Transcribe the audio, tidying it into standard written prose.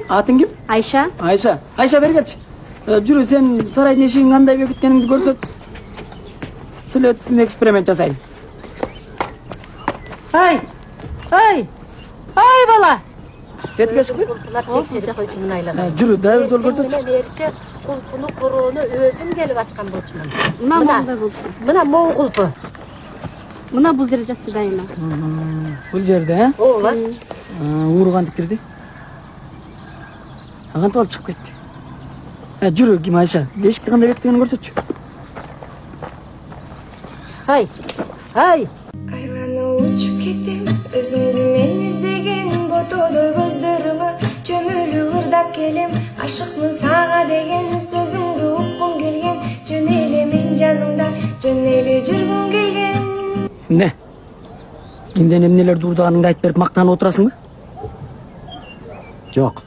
Atın kim? Ayşe. Ayşe beri kelçi. Жүрü sen sarayдын эшигин кандай бекиткениңди көрсөт. Силе үстүнө эксперимент жасайын. Ay bala. Четке чыкпы? Текшерип койчумун айлана. Жүрү дагы бир жол көрсөт. Мен эрке кулпуну короону өзүм келип ачкан болчумун. Мына моң кулпу. Мына бул жерде жатчы дайыма. Бул жерде, Ооба. Уургантип кирди. Кантип алып чыгып кетти? Жүрү ким Айша? Эшикти кандай бекиткенин көрсөтчү. Ay. Айланып учуп кетем, өзүңдү мен издеген ботодой көздөрүңө чөмүлүп ырдап келем, ашыкмын сага деген сөзүңдү уккум келген, жөн эле мен жаныңда, жөн эле жүргүм келген. Эмне? Кимден эмнелерди уурдаганыңды айтып берип мактанып отурасыңбы? Жок.